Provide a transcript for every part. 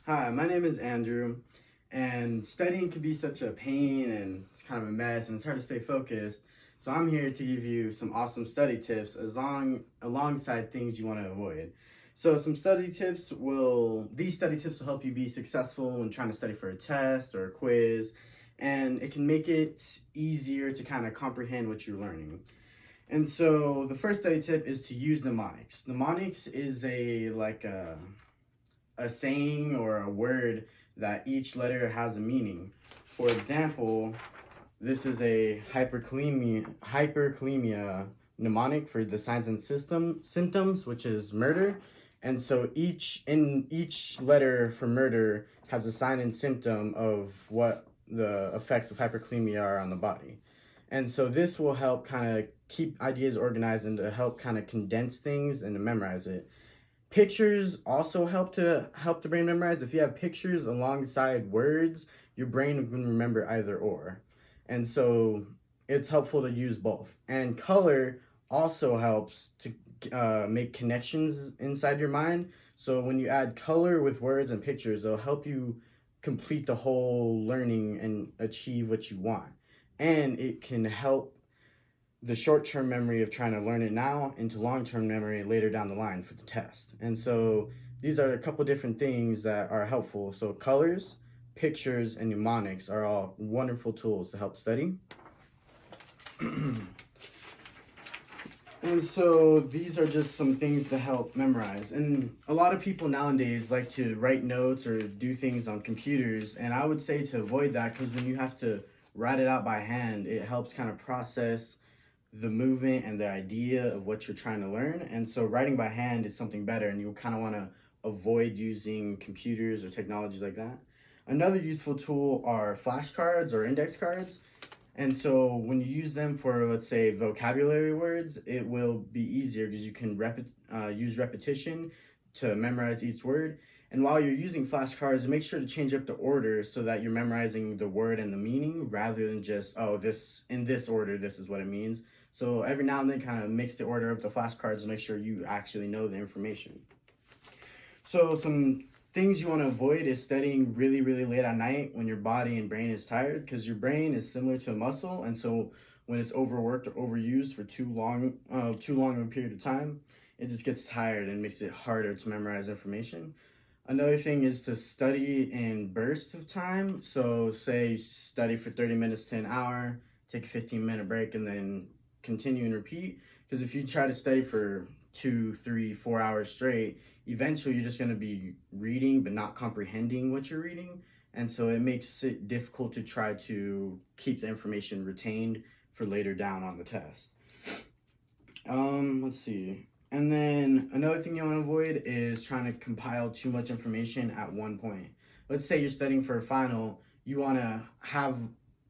Hi, my name is Andrew, and studying can be such a pain and it's kind of a mess and it's hard to stay focused. So I'm here to give you some awesome study tips alongside things you want to avoid. So these study tips will help you be successful when trying to study for a test or a quiz, and it can make it easier to kind of comprehend what you're learning. And so the first study tip is to use mnemonics. Mnemonics is a saying or a word that each letter has a meaning. For example, this is a hyperkalemia mnemonic for the signs and symptoms, which is murder. And so each letter for murder has a sign and symptom of what the effects of hyperkalemia are on the body. And so this will help kind of keep ideas organized and to help kind of condense things and to memorize it. Pictures also help the brain memorize. If you have pictures alongside words, your brain will remember either or. And so it's helpful to use both. And color also helps to make connections inside your mind. So when you add color with words and pictures, it'll help you complete the whole learning and achieve what you want. And it can help the short-term memory of trying to learn it now into long-term memory later down the line for the test. And so these are a couple different things that are helpful. So colors, pictures, and mnemonics are all wonderful tools to help study. And so these are just some things to help memorize. And a lot of people nowadays like to write notes or do things on computers. And I would say to avoid that, because when you have to write it out by hand, it helps kind of process the movement and the idea of what you're trying to learn. And so writing by hand is something better, and you kind of want to avoid using computers or technologies like that. Another useful tool are flashcards or index cards. And so when you use them for, let's say, vocabulary words, it will be easier because you can use repetition to memorize each word. And while you're using flashcards, make sure to change up the order so that you're memorizing the word and the meaning rather than just, oh, this in this order, this is what it means. So every now and then kind of mix the order of the flashcards to make sure you actually know the information. So some things you want to avoid is studying really, really late at night when your body and brain is tired, because your brain is similar to a muscle. And so when it's overworked or overused for too long of a period of time, it just gets tired and makes it harder to memorize information. Another thing is to study in bursts of time. So say you study for 30 minutes to an hour, take a 15-minute break, and then continue and repeat. Because if you try to study for 2, 3, 4 hours straight, eventually you're just going to be reading but not comprehending what you're reading. And so it makes it difficult to try to keep the information retained for later down on the test. Let's see. And then another thing you want to avoid is trying to compile too much information at one point. Let's say you're studying for a final, you want to have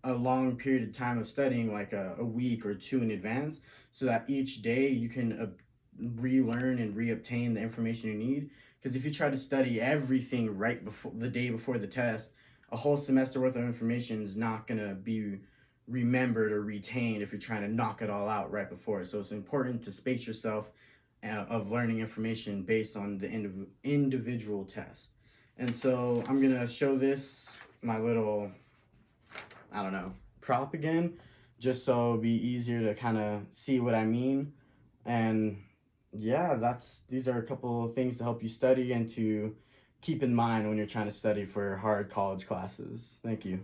a long period of time of studying, like a week or two in advance, so that each day you can relearn and reobtain the information you need. Because if you try to study everything right before the day before the test, a whole semester worth of information is not going to be remembered or retained if you're trying to knock it all out right before. So it's important to space yourself of learning information based on the individual test. And so I'm gonna show this, my little, I don't know, prop again, just so it'll be easier to kind of see what I mean. And yeah, these are a couple of things to help you study and to keep in mind when you're trying to study for hard college classes. Thank you.